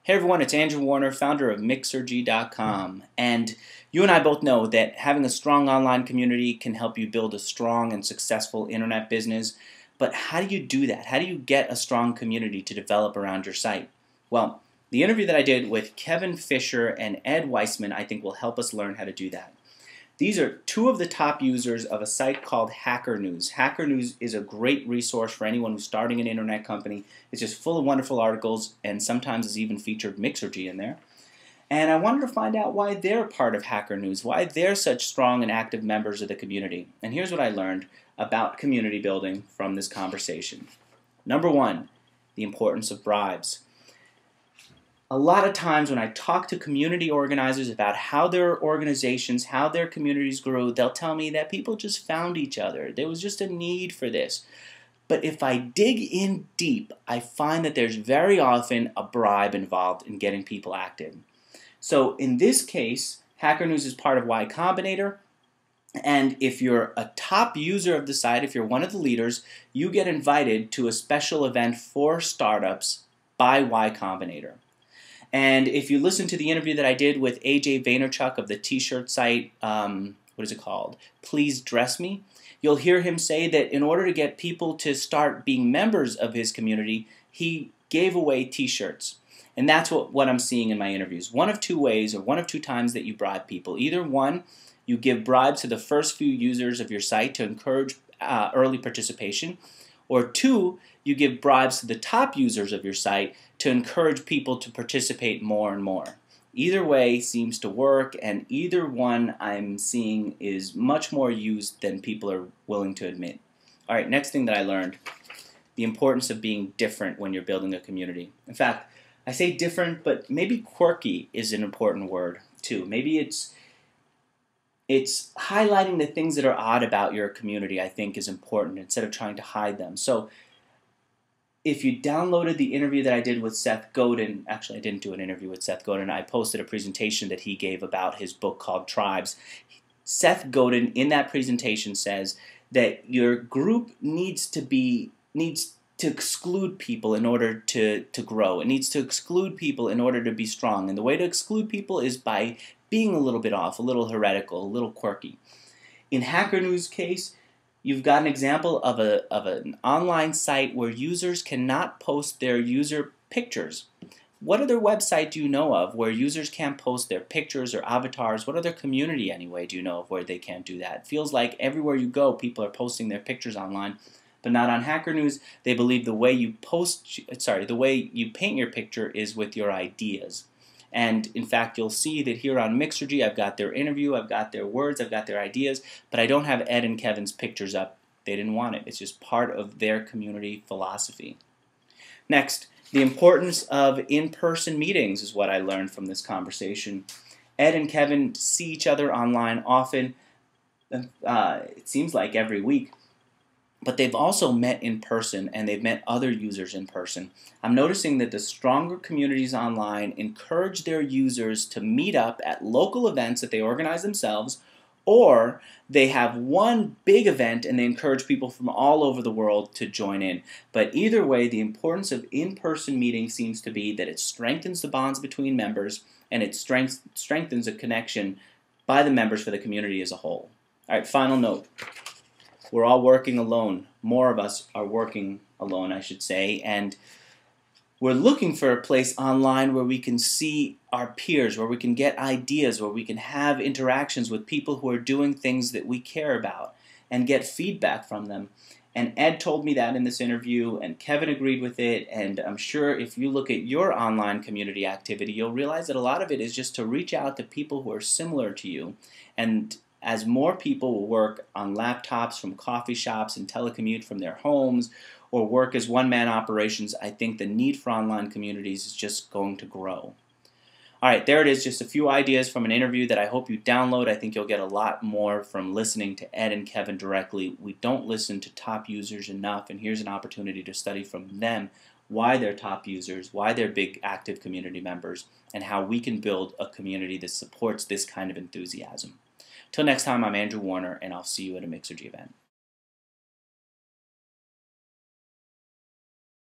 Hey everyone, it's Andrew Warner, founder of Mixergy.com, and you and I both know that having a strong online community can help you build a strong and successful internet business. But how do you do that? How do you get a strong community to develop around your site? Well, the interview that I did with Kevin Fischer and Ed Weissman I think will help us learn how to do that. These are two of the top users of a site called Hacker News. Hacker News is a great resource for anyone who's starting an internet company. It's just full of wonderful articles, and sometimes it's even featured Mixergy in there. And I wanted to find out why they're part of Hacker News, why they're such strong and active members of the community. And here's what I learned about community building from this conversation. Number one, the importance of bribes. A lot of times when I talk to community organizers about how their organizations, how their communities grew, they'll tell me that people just found each other. There was just a need for this. But if I dig in deep, I find that there's very often a bribe involved in getting people active. So in this case, Hacker News is part of Y Combinator. And if you're a top user of the site, if you're one of the leaders, you get invited to a special event for startups by Y Combinator. And if you listen to the interview that I did with AJ Vaynerchuk of the t-shirt site, what is it called? Please Dress Me, you'll hear him say that in order to get people to start being members of his community, he gave away t-shirts. And that's what I'm seeing in my interviews. One of two ways, or one of two times that you bribe people. Either one, you give bribes to the first few users of your site to encourage early participation, or two, you give bribes to the top users of your site to encourage people to participate more and more. Either way seems to work, and either one I'm seeing is much more used than people are willing to admit. All right, next thing that I learned, the importance of being different when you're building a community. In fact, I say different, but maybe quirky is an important word too. Maybe it's highlighting the things that are odd about your community, I think, is important instead of trying to hide them. So if you downloaded the interview that I did with Seth Godin, actually I didn't do an interview with Seth Godin, I posted a presentation that he gave about his book called Tribes. Seth Godin in that presentation says that your group needs to exclude people in order to grow. It needs to exclude people in order to be strong. And the way to exclude people is by being a little bit off, a little heretical, a little quirky. In Hacker News' case, you've got an example of an online site where users cannot post their user pictures. What other website do you know of where users can't post their pictures or avatars? What other community, anyway, do you know of where they can't do that? It feels like everywhere you go, people are posting their pictures online, but not on Hacker News. They believe the way you paint your picture is with your ideas. And in fact, you'll see that here on Mixergy, I've got their interview, I've got their words, I've got their ideas, but I don't have Ed and Kevin's pictures up. They didn't want it. It's just part of their community philosophy. Next, the importance of in-person meetings is what I learned from this conversation. Ed and Kevin see each other online often, it seems like every week. But they've also met in person, and they've met other users in person. I'm noticing that the stronger communities online encourage their users to meet up at local events that they organize themselves, or they have one big event and they encourage people from all over the world to join in. But either way, the importance of in-person meetings seems to be that it strengthens the bonds between members, and it strengthens a connection by the members for the community as a whole. All right, final note. We're all working alone. More of us are working alone, I should say, and we're looking for a place online where we can see our peers, where we can get ideas, where we can have interactions with people who are doing things that we care about and get feedback from them. And Ed told me that in this interview, and Kevin agreed with it, and I'm sure if you look at your online community activity, you'll realize that a lot of it is just to reach out to people who are similar to you. And as more people will work on laptops from coffee shops and telecommute from their homes or work as one-man operations, I think the need for online communities is just going to grow. All right, there it is, just a few ideas from an interview that I hope you download. I think you'll get a lot more from listening to Ed and Kevin directly. We don't listen to top users enough, and here's an opportunity to study from them why they're top users, why they're big active community members, and how we can build a community that supports this kind of enthusiasm. Till next time, I'm Andrew Warner, and I'll see you at a Mixergy event.